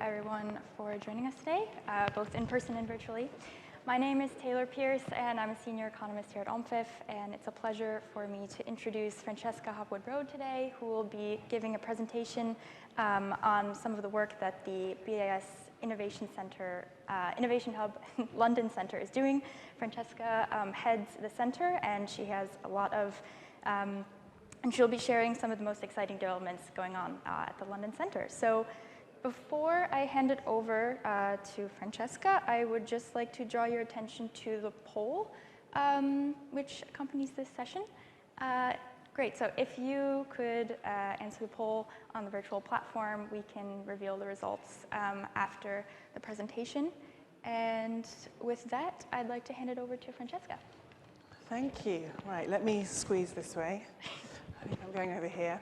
everyone for joining us today, both in person and virtually. My name is Taylor Pierce, and I'm a senior economist here at OMFIF, and it's a pleasure for me to introduce Francesca Hopwood-Rode today, who will be giving a presentation on some of the work that the BAS Innovation Hub London Centre is doing. Francesca heads the center, and she has a lot of and she'll be sharing some of the most exciting developments going on at the London Centre. So before I hand it over to Francesca, I would just like to draw your attention to the poll which accompanies this session. Great, so if you could answer the poll on the virtual platform, we can reveal the results after the presentation. And with that, I'd like to hand it over to Francesca. Thank you. Right, let me squeeze this way. I think I'm going over here.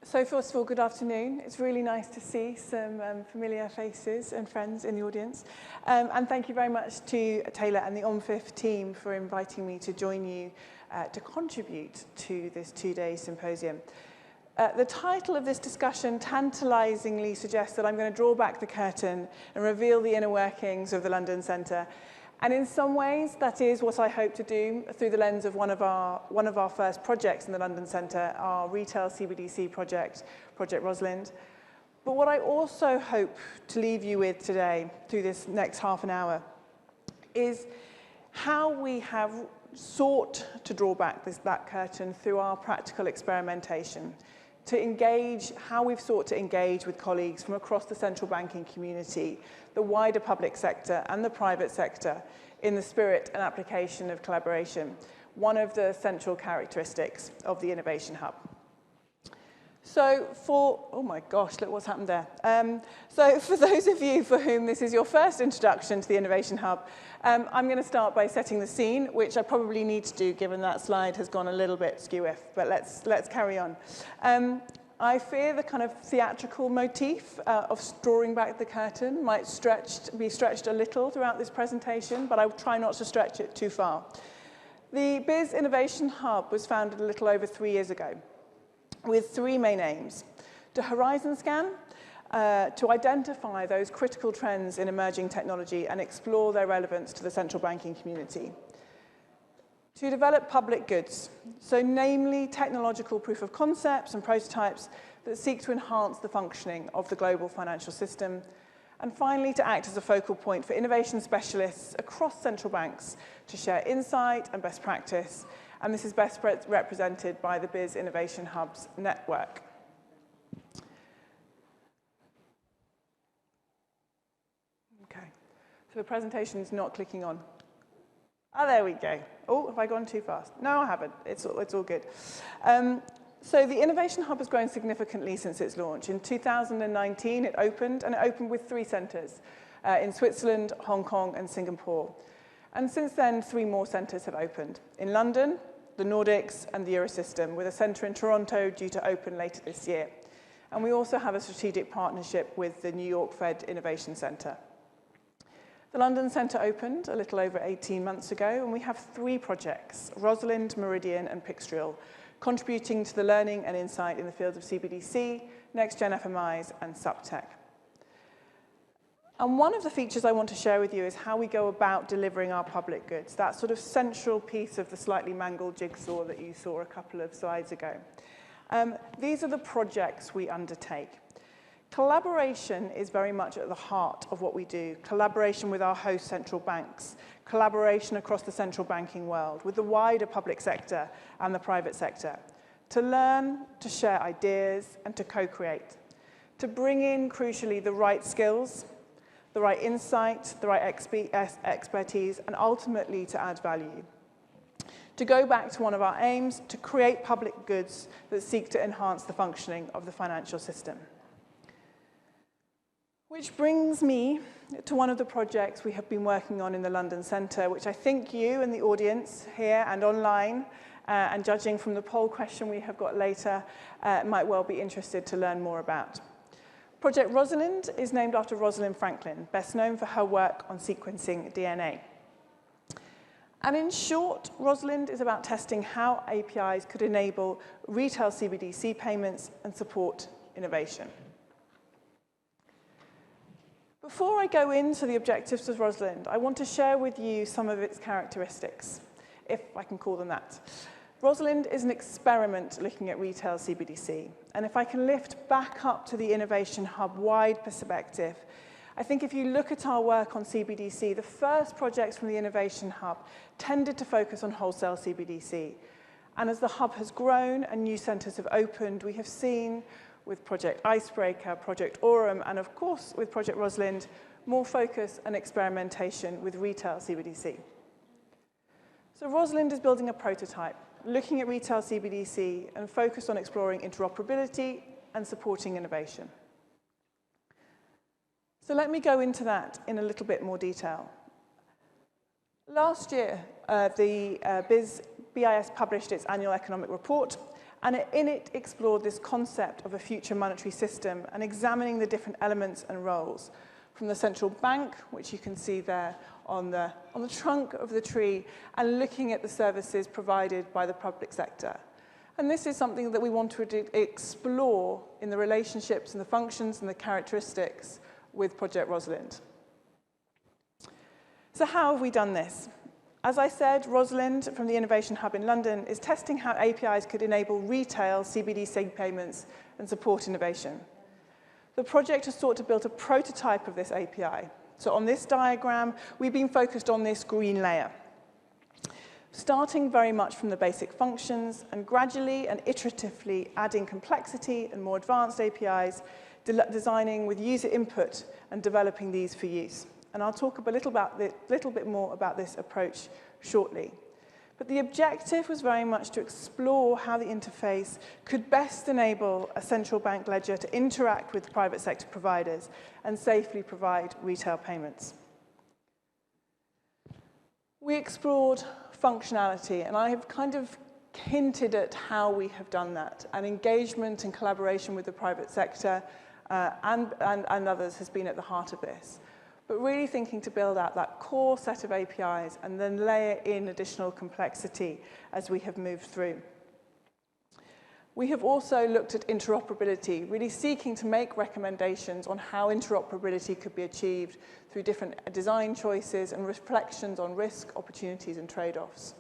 So first of all, good afternoon. It's really nice to see some familiar faces and friends in the audience. And thank you very much to Taylor and the OMFIF team for inviting me to join you to contribute to this two-day symposium. The title of this discussion tantalizingly suggests that I'm going to draw back the curtain and reveal the inner workings of the London Centre. And in some ways, that is what I hope to do through the lens of one of our first projects in the London Centre, our retail CBDC project, Project Rosalind. But what I also hope to leave you with today, through this next half an hour, is how we have sought to draw back that curtain through our practical experimentation, to engage, how we've sought to engage with colleagues from across the central banking community, the wider public sector and the private sector in the spirit and application of collaboration, one of the central characteristics of the Innovation Hub. So oh my gosh, look what's happened there. So for those of you for whom this is your first introduction to the Innovation Hub, I'm going to start by setting the scene, which I probably need to do given that slide has gone a little bit skew-if, but let's carry on. I fear the kind of theatrical motif of drawing back the curtain might be stretched a little throughout this presentation, but I will try not to stretch it too far. The BIS Innovation Hub was founded a little over 3 years ago, with three main aims: to horizon scan, to identify those critical trends in emerging technology and explore their relevance to the central banking community; to develop public goods, so namely technological proof of concepts and prototypes that seek to enhance the functioning of the global financial system; and finally, to act as a focal point for innovation specialists across central banks to share insight and best practice. And this is best represented by the BIS Innovation Hub's network. Okay, so the presentation is not clicking on. Oh, there we go. Oh, have I gone too fast? No, I haven't. It's all good. So the Innovation Hub has grown significantly since its launch. In 2019, it opened, and it opened with 3 centres in Switzerland, Hong Kong, and Singapore. And since then, 3 more centres have opened: in London, the Nordics, and the Eurosystem, with a centre in Toronto due to open later this year. And we also have a strategic partnership with the New York Fed Innovation Centre. The London Centre opened a little over 18 months ago, and we have 3 projects: Rosalind, Meridian, and Pixtrial, contributing to the learning and insight in the fields of CBDC, next-gen FMIs, and subtech. And one of the features I want to share with you is how we go about delivering our public goods, that sort of central piece of the slightly mangled jigsaw that you saw a couple of slides ago. These are the projects we undertake. Collaboration is very much at the heart of what we do. Collaboration with our host central banks, collaboration across the central banking world, with the wider public sector and the private sector, to learn, to share ideas, and to co-create, to bring in, crucially, the right skills, the right insight, the right expertise, and ultimately to add value. To go back to one of our aims, to create public goods that seek to enhance the functioning of the financial system. Which brings me to one of the projects we have been working on in the London Centre, which I think you and the audience here and online, and judging from the poll question we have got later, might well be interested to learn more about. Project Rosalind is named after Rosalind Franklin, best known for her work on sequencing DNA. And in short, Rosalind is about testing how APIs could enable retail CBDC payments and support innovation. Before I go into the objectives of Rosalind, I want to share with you some of its characteristics, if I can call them that. Rosalind is an experiment looking at retail CBDC, and if I can lift back up to the Innovation Hub wide perspective, I think if you look at our work on CBDC, the first projects from the Innovation Hub tended to focus on wholesale CBDC. And as the hub has grown and new centres have opened, we have seen with Project Icebreaker, Project Aurum, and of course with Project Rosalind, more focus and experimentation with retail CBDC. So Rosalind is building a prototype, looking at retail CBDC and focused on exploring interoperability and supporting innovation. So let me go into that in a little bit more detail. Last year, the BIS published its annual economic report, and in it explored this concept of a future monetary system and examining the different elements and roles, from the central bank, which you can see there on the trunk of the tree, and looking at the services provided by the public sector. And this is something that we want to explore in the relationships and the functions and the characteristics with Project Rosalind. So how have we done this? As I said, Rosalind from the Innovation Hub in London is testing how APIs could enable retail CBDC payments and support innovation. The project has sought to build a prototype of this API. So on this diagram, we've been focused on this green layer, starting very much from the basic functions and gradually and iteratively adding complexity and more advanced APIs, designing with user input and developing these for use. And I'll talk a little bit more about this approach shortly. But the objective was very much to explore how the interface could best enable a central bank ledger to interact with private sector providers and safely provide retail payments. We explored functionality, and I have kind of hinted at how we have done that. And engagement and collaboration with the private sector and others has been at the heart of this. But really thinking to build out that core set of APIs and then layer in additional complexity as we have moved through. We have also looked at interoperability, really seeking to make recommendations on how interoperability could be achieved through different design choices and reflections on risk, opportunities, and trade-offs.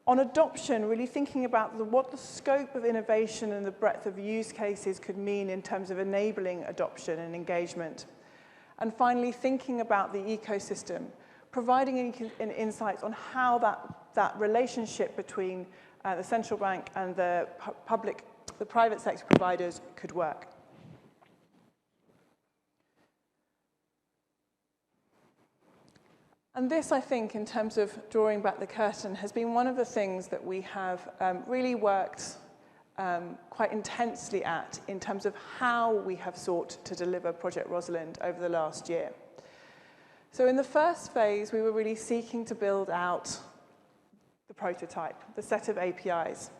On adoption, really thinking about what the scope of innovation and the breadth of use cases could mean in terms of enabling adoption and engagement. And finally, thinking about the ecosystem, providing insights on how that relationship between the central bank and the private sector providers could work. And this, I think, in terms of drawing back the curtain, has been one of the things that we have really worked quite intensely at in terms of how we have sought to deliver Project Rosalind over the last year. So in the first phase, we were really seeking to build out the prototype, the set of APIs.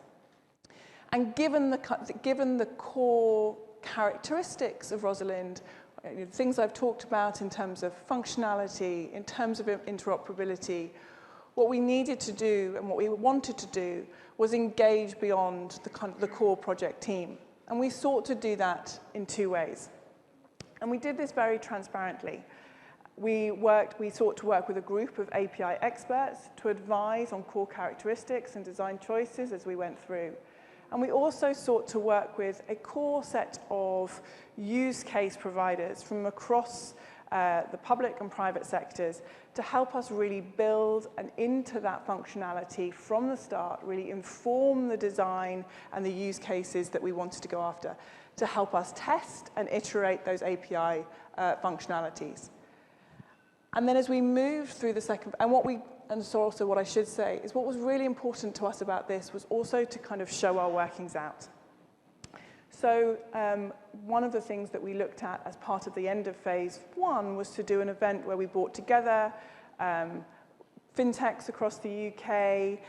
And given the core characteristics of Rosalind, things I've talked about in terms of functionality, in terms of interoperability, what we needed to do and what we wanted to do was engage beyond the core project team. And we sought to do that in two ways. And we did this very transparently. We sought to work with a group of API experts to advise on core characteristics and design choices as we went through. And we also sought to work with a core set of use case providers from across the public and private sectors to help us really build and into that functionality from the start, really inform the design and the use cases that we wanted to go after, to help us test and iterate those API functionalities. And then as we moved through the second, and so also what I should say is what was really important to us about this was also to kind of show our workings out. So one of the things that we looked at as part of the end of phase one was to do an event where we brought together fintechs across the UK,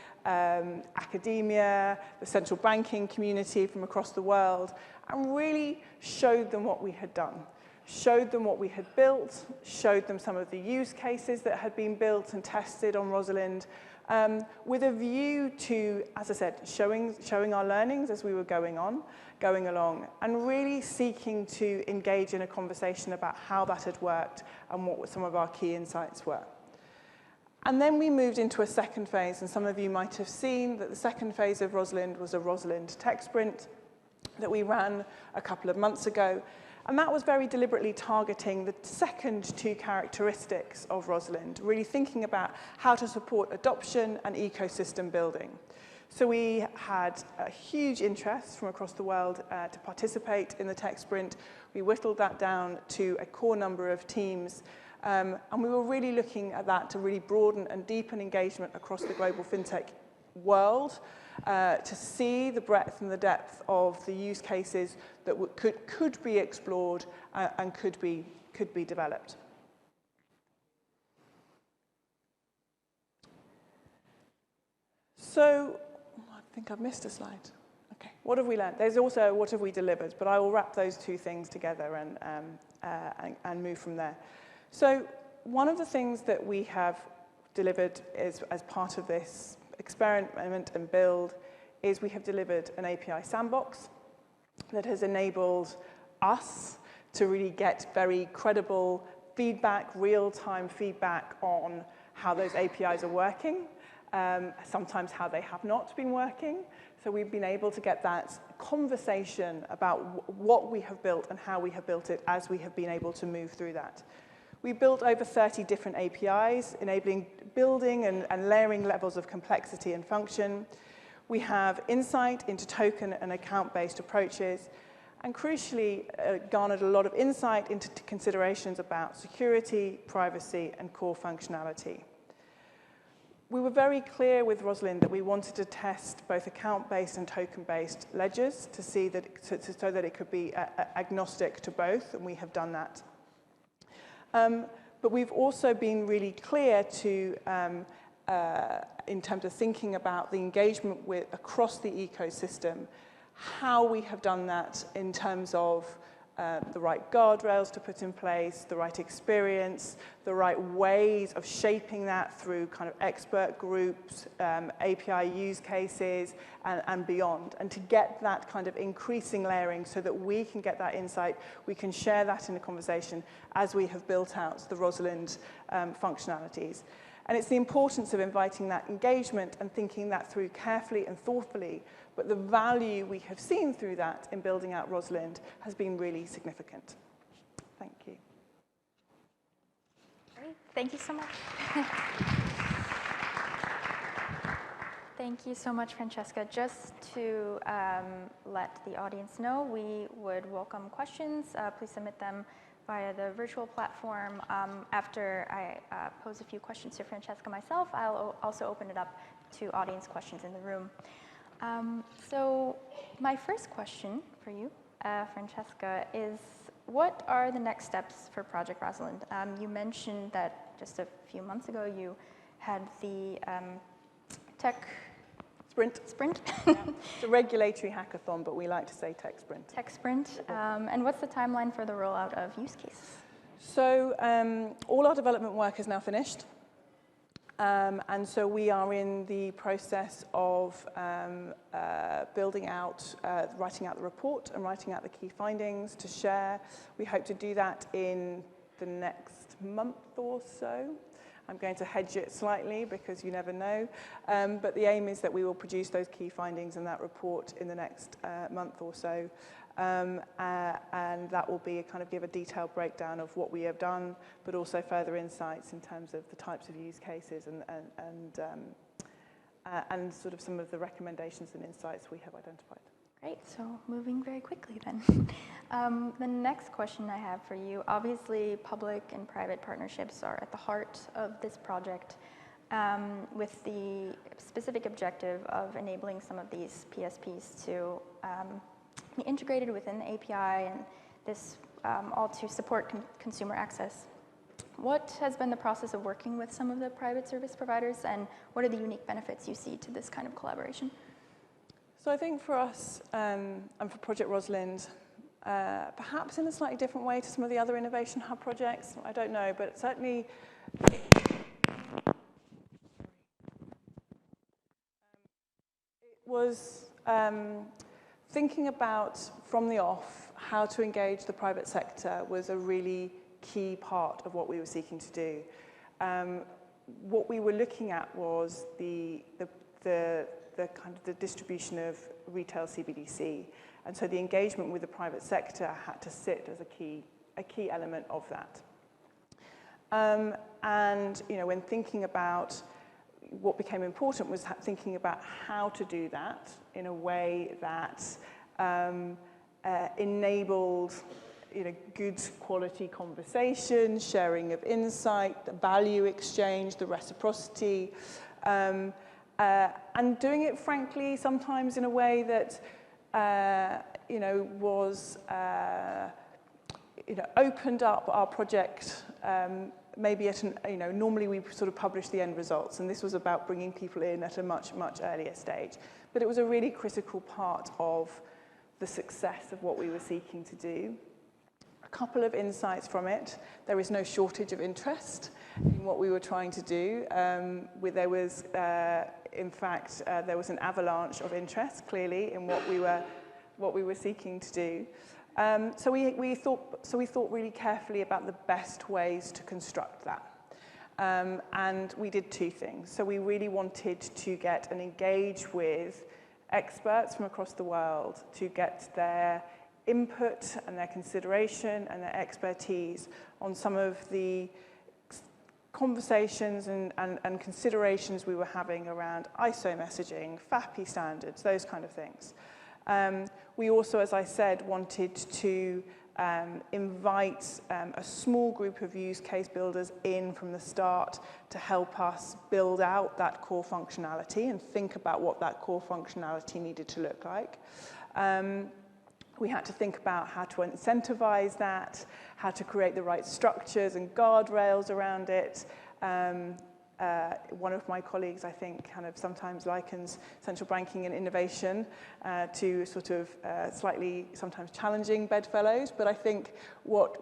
academia, the central banking community from across the world, and really showed them what we had done. Showed them what we had built, showed them some of the use cases that had been built and tested on Rosalind, with a view to, as I said, showing our learnings as we were going along, and really seeking to engage in a conversation about how that had worked and what some of our key insights were. And then we moved into a second phase, and some of you might have seen that the second phase of Rosalind was a Rosalind tech sprint that we ran a couple of months ago. And that was very deliberately targeting the second two characteristics of Rosalind, really thinking about how to support adoption and ecosystem building. So we had a huge interest from across the world to participate in the tech sprint. We whittled that down to a core number of teams. And we were really looking at that to really broaden and deepen engagement across the global fintech world, to see the breadth and the depth of the use cases that could be explored and could be developed. So I think I've missed a slide. Okay, what have we learned? There's also what have we delivered, but I will wrap those two things together and move from there. So one of the things that we have delivered is, as part of this experiment and build, is we have delivered an API sandbox that has enabled us to really get very credible feedback, real-time feedback on how those APIs are working, sometimes how they have not been working. So we've been able to get that conversation about what we have built and how we have built it as we have been able to move through that. We built over 30 different APIs, enabling building and layering levels of complexity and function. We have insight into token and account-based approaches, and crucially garnered a lot of insight into considerations about security, privacy, and core functionality. We were very clear with Rosalind that we wanted to test both account-based and token-based ledgers to see that so that it could be agnostic to both, and we have done that. But we've also been really clear to, in terms of thinking about the engagement across the ecosystem, how we have done that in terms of the right guardrails to put in place, the right experience, the right ways of shaping that through kind of expert groups, API use cases, and beyond. And to get that kind of increasing layering so that we can get that insight, we can share that in a conversation as we have built out the Rosalind functionalities. And it's the importance of inviting that engagement and thinking that through carefully and thoughtfully. But the value we have seen through that in building out Rosalind has been really significant. Thank you. Great. Thank you so much. Thank you so much, Francesca. Just to let the audience know, we would welcome questions. Please submit them via the virtual platform. After I pose a few questions to Francesca myself, I'll also open it up to audience questions in the room. So my first question for you, Francesca, is what are the next steps for Project Rosalind? You mentioned that just a few months ago you had the tech sprint. Yeah. It's a regulatory hackathon, but we like to say tech sprint. Tech sprint. And what's the timeline for the rollout of use cases? So all our development work is now finished. And so we are in the process of building out, writing out the report and writing out the key findings to share. We hope to do that in the next month or so. I'm going to hedge it slightly because you never know. But the aim is that we will produce those key findings and that report in the next month or so. And that will be give a detailed breakdown of what we have done, but also further insights in terms of the types of use cases and sort of some of the recommendations and insights we have identified. Great, so moving very quickly then. The next question I have for you, obviously public and private partnerships are at the heart of this project, with the specific objective of enabling some of these PSPs to be integrated within the API, and this all to support consumer access. What has been the process of working with some of the private service providers, and what are the unique benefits you see to this kind of collaboration? So I think for us, and for Project Rosalind, perhaps in a slightly different way to some of the other Innovation Hub projects, I don't know, but certainly was thinking about, from the off, how to engage the private sector was a really key part of what we were seeking to do. What we were looking at was the kind of the distribution of retail CBDC, and so the engagement with the private sector had to sit as a key element of that. And when thinking about what became important was thinking about how to do that in a way that enabled good quality conversation, sharing of insight, the value exchange, the reciprocity, and doing it, frankly, sometimes in a way that was opened up our project. Maybe at normally we sort of publish the end results, and this was about bringing people in at a much earlier stage. But it was a really critical part of the success of what we were seeking to do. A couple of insights from it. There is no shortage of interest in what we were trying to do. There was, in fact, there was an avalanche of interest, clearly, in what we were seeking to do. So we thought really carefully about the best ways to construct that. And we did two things. So we really wanted to get and engage with experts from across the world to get their input and their consideration and their expertise on some of the conversations and considerations we were having around ISO messaging, FAPI standards, those kind of things. We also, as I said, wanted to invite a small group of use case builders in from the start to help us build out that core functionality and think about what that core functionality needed to look like. We had to think about how to incentivize that, how to create the right structures and guardrails around it. One of my colleagues, I think, kind of sometimes likens central banking and innovation to sort of slightly sometimes challenging bedfellows. But I think what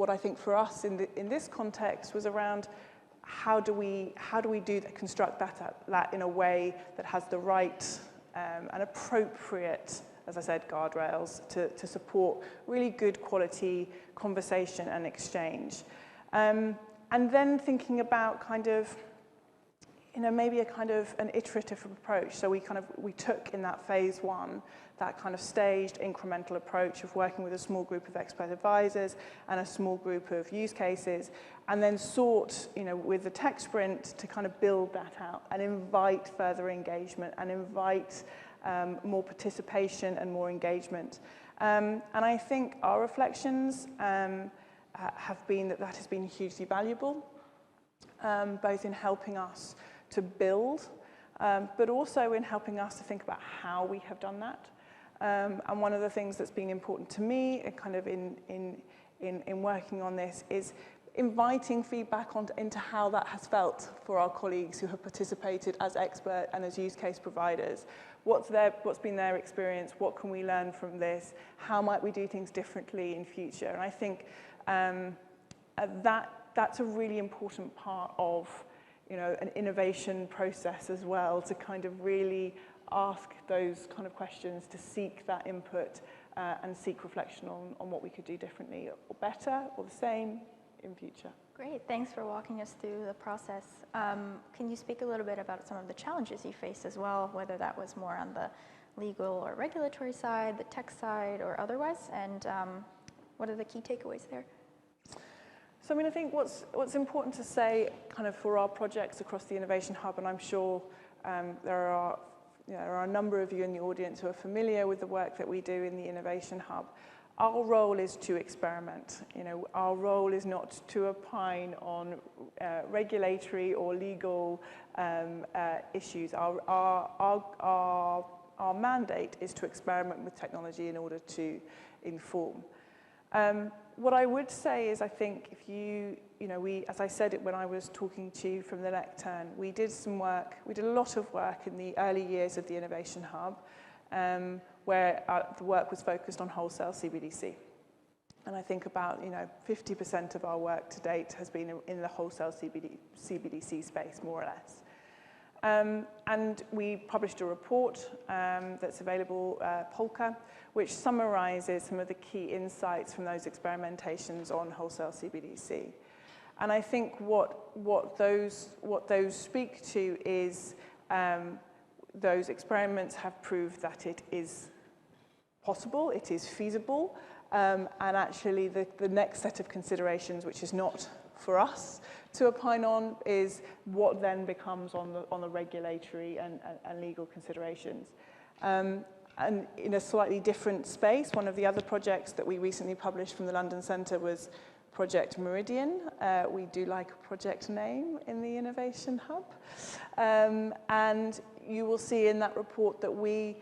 I think for us in this context was around how do we construct that in a way that has the right and appropriate, as I said, guardrails to support really good quality conversation and exchange. And then thinking about kind of, maybe a kind of an iterative approach. So we took in that phase one, that kind of staged incremental approach of working with a small group of expert advisors and a small group of use cases, and then sought, with the tech sprint to kind of build that out and invite further engagement and invite more participation and more engagement. And I think our reflections have been that has been hugely valuable, both in helping us to build, but also in helping us to think about how we have done that. And one of the things that's been important to me, kind of in working on this, is inviting feedback into how that has felt for our colleagues who have participated as expert and as use case providers. What's been their experience? What can we learn from this? How might we do things differently in future? And I think that's a really important part of an innovation process as well, to kind of really ask those kind of questions, to seek that input and seek reflection on what we could do differently or better or the same in future. Great, thanks for walking us through the process. Can you speak a little bit about some of the challenges you faced as well, whether that was more on the legal or regulatory side, the tech side, or otherwise, and what are the key takeaways there? So I think what's important to say kind of for our projects across the Innovation Hub, and I'm sure there are a number of you in the audience who are familiar with the work that we do in the Innovation Hub. Our role is to experiment. Our role is not to opine on regulatory or legal issues. Our mandate is to experiment with technology in order to inform. What I would say is, I think if we, as I said it when I was talking to you from the lectern, we did a lot of work in the early years of the Innovation Hub, where the work was focused on wholesale CBDC. And I think about 50% of our work to date has been in the wholesale CBDC space, more or less. And we published a report that's available, Polka, which summarizes some of the key insights from those experimentations on wholesale CBDC. And I think what those speak to is those experiments have proved that it is possible, it is feasible, and actually the next set of considerations, which is not for us to opine on, is what then becomes on the regulatory and legal considerations. And in a slightly different space, one of the other projects that we recently published from the London Centre was Project Meridian. We do like a project name in the Innovation Hub. And you will see in that report that we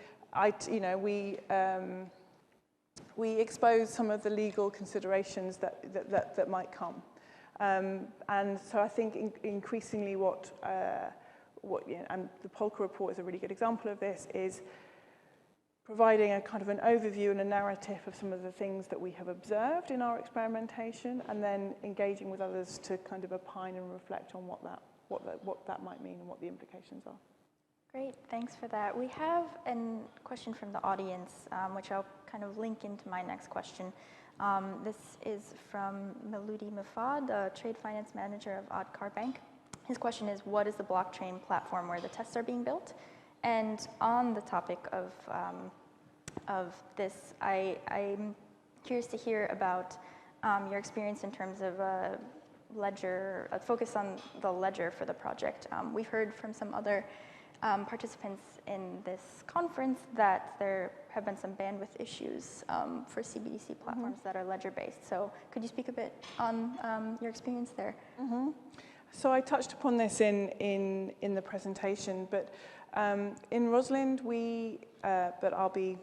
expose some of the legal considerations that might come. And so I think increasingly and the Polka report is a really good example of this, is providing a kind of an overview and a narrative of some of the things that we have observed in our experimentation, and then engaging with others to kind of opine and reflect on what that might mean and what the implications are. Great, thanks for that. We have a question from the audience, which I'll kind of link into my next question. This is from Meludi Mufad, the trade finance manager of Oddcar Bank. His question is, what is the blockchain platform where the tests are being built? And on the topic of this, I'm curious to hear about your experience in terms of ledger, focus on the ledger for the project. We've heard from some other participants in this conference that there have been some bandwidth issues for CBDC platforms that are ledger-based. So could you speak a bit on your experience there? So I touched upon this in the presentation, but in Rosalind but I'll be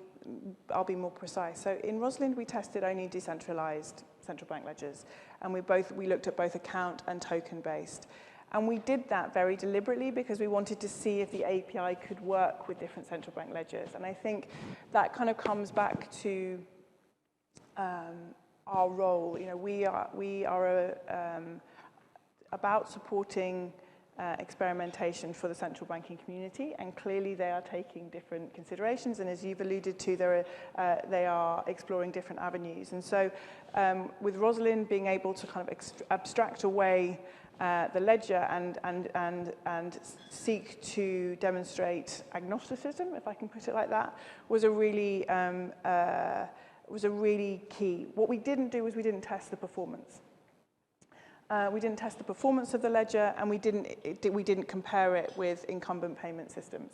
more precise. So in Rosalind we tested only decentralized central bank ledgers, and we looked at both account and token-based. And we did that very deliberately because we wanted to see if the API could work with different central bank ledgers. And I think that kind of comes back to our role. You know, we are about supporting experimentation for the central banking community, and clearly they are taking different considerations, and as you've alluded to, they are exploring different avenues. And so with Rosalind being able to kind of abstract away the ledger and seek to demonstrate agnosticism, if I can put it like that, was a really key. What we didn't do was we didn't test the performance. We didn't test the performance of the ledger, and we didn't compare it with incumbent payment systems.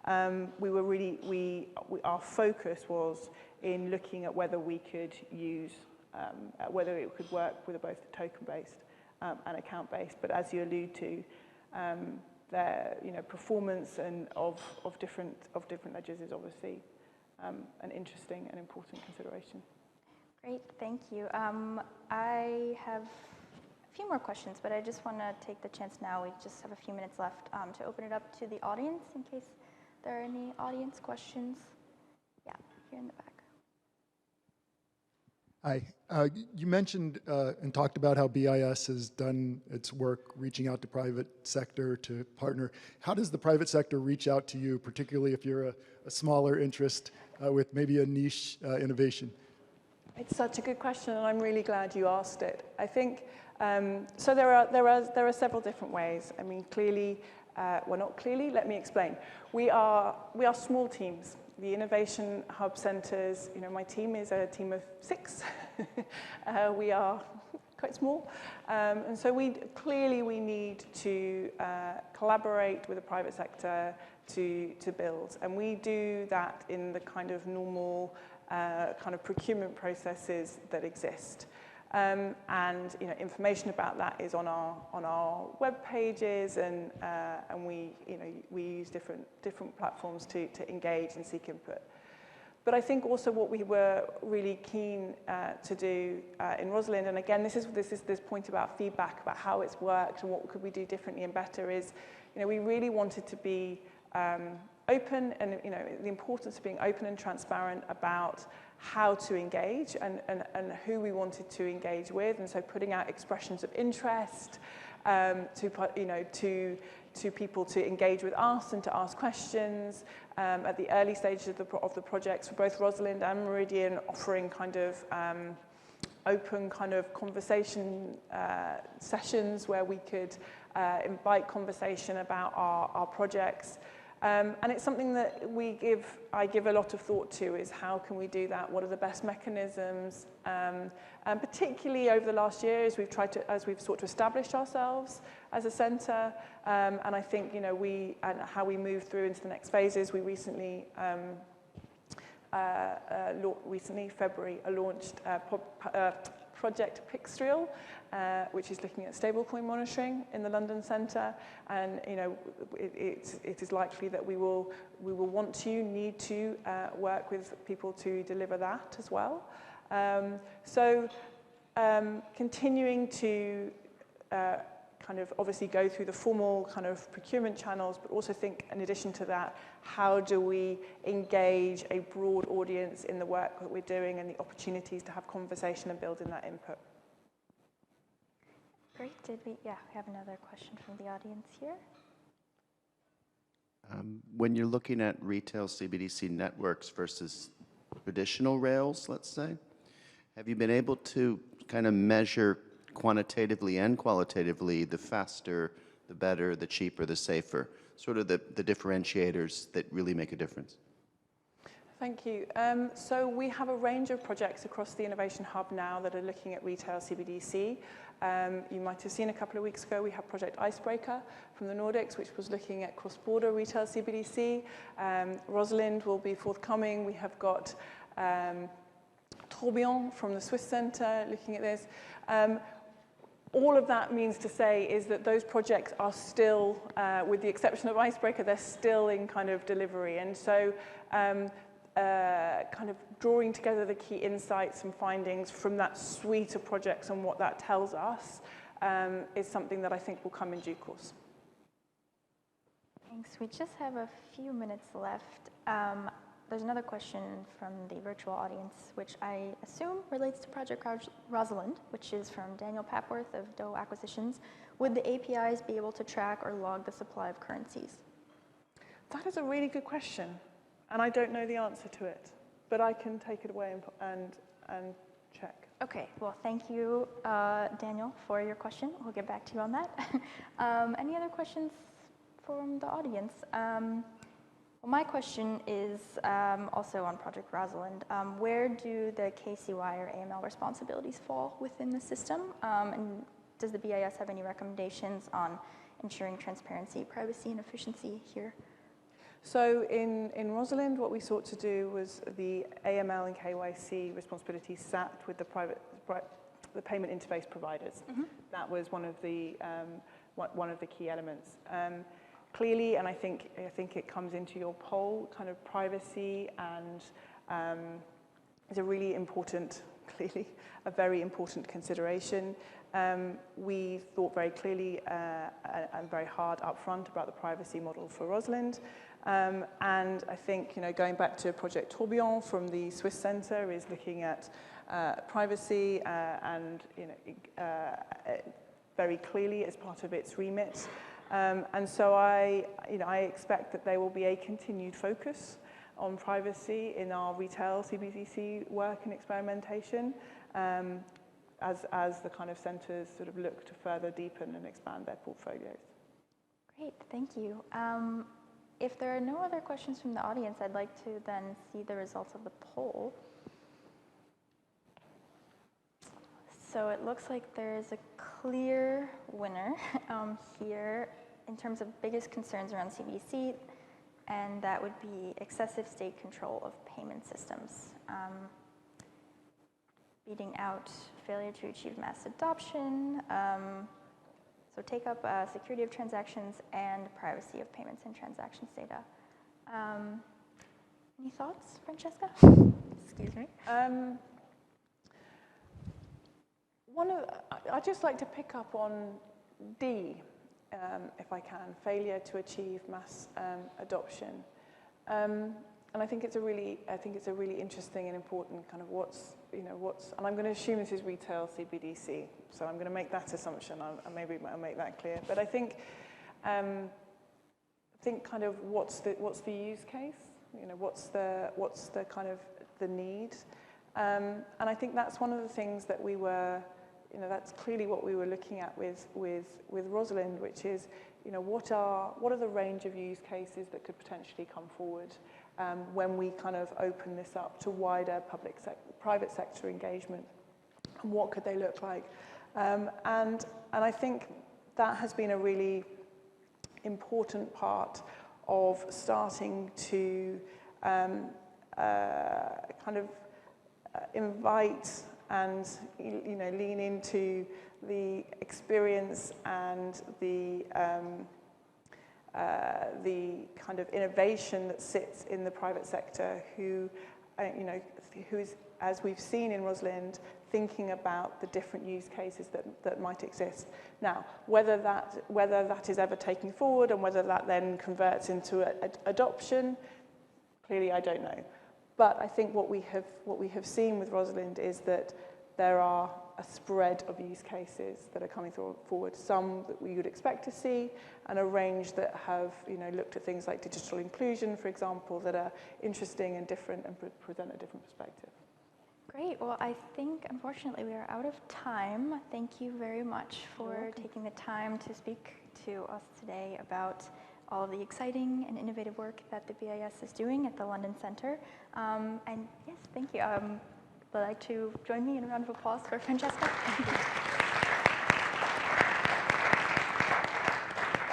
Our focus was in looking at whether we could use, whether it could work with both token-based and account-based. But as you allude to, their performance and of different ledgers is obviously an interesting and important consideration. Great, thank you. I have a few more questions, but I just want to take the chance now, we just have a few minutes left, to open it up to the audience in case there are any audience questions. Yeah, here in the back. Hi. You mentioned and talked about how BIS has done its work reaching out to private sector to partner. How does the private sector reach out to you, particularly if you're a smaller interest with maybe a niche innovation? It's such a good question, and I'm really glad you asked it. I think so. There are several different ways. I mean, clearly, well, not clearly. Let me explain. We are small teams. The Innovation Hub centres. You know, my team is a team of 6. We are quite small, and so we need to collaborate with the private sector to build, and we do that in the kind of normal kind of procurement processes that exist. And information about that is on our web pages, and we use different platforms to engage and seek input. But I think also what we were really keen to do in Rosalind, and again this is this point about feedback, about how it's worked and what could we do differently and better, is we really wanted to be open, and the importance of being open and transparent about how to engage and who we wanted to engage with, and so putting out expressions of interest to people to engage with us and to ask questions at the early stages of the projects for both Rosalind and Meridian, offering kind of open kind of conversation sessions where we could invite conversation about our projects. And it's something that I give a lot of thought to, is how can we do that? What are the best mechanisms? And particularly over the last year, as we've sought to establish ourselves as a centre, and I think and how we move through into the next phases. We recently, February, launched Project Pixtrial, which is looking at stablecoin monitoring in the London Centre, and it is likely that we will need to work with people to deliver that as well. Continuing to kind of obviously go through the formal kind of procurement channels, but also think, in addition to that, how do we engage a broad audience in the work that we're doing and the opportunities to have conversation and build in that input. Great. We have another question from the audience here. When you're looking at retail CBDC networks versus traditional rails, let's say, have you been able to kind of measure quantitatively and qualitatively the faster, the better, the cheaper, the safer, sort of the differentiators that really make a difference? Thank you. So we have a range of projects across the Innovation Hub now that are looking at retail CBDC. You might have seen a couple of weeks ago, we have Project Icebreaker from the Nordics, which was looking at cross-border retail CBDC. Rosalind will be forthcoming. We have got Tourbillon from the Swiss Centre looking at this. All of that means to say is that those projects are still, with the exception of Icebreaker, they're still in kind of delivery. And so kind of drawing together the key insights and findings from that suite of projects and what that tells us is something that I think will come in due course. Thanks. We just have a few minutes left. There's another question from the virtual audience, which I assume relates to Project Rosalind, which is from Daniel Papworth of Doe Acquisitions. Would the APIs be able to track or log the supply of currencies? That is a really good question, and I don't know the answer to it, but I can take it away and check. Okay. Well, thank you, Daniel, for your question. We'll get back to you on that. Any other questions from the audience? Well, my question is also on Project Rosalind. Where do the KCY or AML responsibilities fall within the system? And does the BIS have any recommendations on ensuring transparency, privacy, and efficiency here? So in Rosalind, what we sought to do was the AML and KYC responsibilities sat with the payment interface providers. Mm-hmm. That was one of the key elements. Clearly, and I think it comes into your poll, kind of privacy and is a really important, clearly, a very important consideration. We thought very clearly and very hard up front about the privacy model for Rosalind. And I think, going back to Project Tourbillon from the Swiss Centre is looking at privacy and, very clearly as part of its remit. And so I expect that there will be a continued focus on privacy in our retail CBDC work and experimentation as the kind of centres sort of look to further deepen and expand their portfolios. Great, thank you. If there are no other questions from the audience, I'd like to then see the results of the poll. So it looks like there's a clear winner here in terms of biggest concerns around CBDC, and that would be excessive state control of payment systems, beating out failure to achieve mass adoption, so take up security of transactions and privacy of payments and transactions data. Any thoughts, Francesca? Excuse me. I'd just like to pick up on D, if I can, failure to achieve mass adoption. I think it's a really interesting and important kind of what's, and I'm going to assume this is retail CBDC, so I'm going to make that assumption. Maybe I'll make that clear. But I think kind of what's the use case? What's the kind of the need? And I think that's one of the things that we were, that's clearly what we were looking at with Rosalind, which is, what are the range of use cases that could potentially come forward when we kind of open this up to wider private sector engagement, and what could they look like? And I think that has been a really important part of starting to kind of invite and lean into the experience and the kind of innovation that sits in the private sector, who is, as we've seen in Rosalind, thinking about the different use cases that might exist. Now, whether that is ever taken forward and whether that then converts into adoption, clearly I don't know. But I think what we have seen with Rosalind is that there are a spread of use cases that are coming forward, some that we would expect to see, and a range that have looked at things like digital inclusion, for example, that are interesting and different and present a different perspective. Great. Well, I think, unfortunately, we are out of time. Thank you very much for taking the time to speak to us today about all of the exciting and innovative work that the BIS is doing at the London Centre. And yes, thank you. Would you like to join me in a round of applause for Francesca?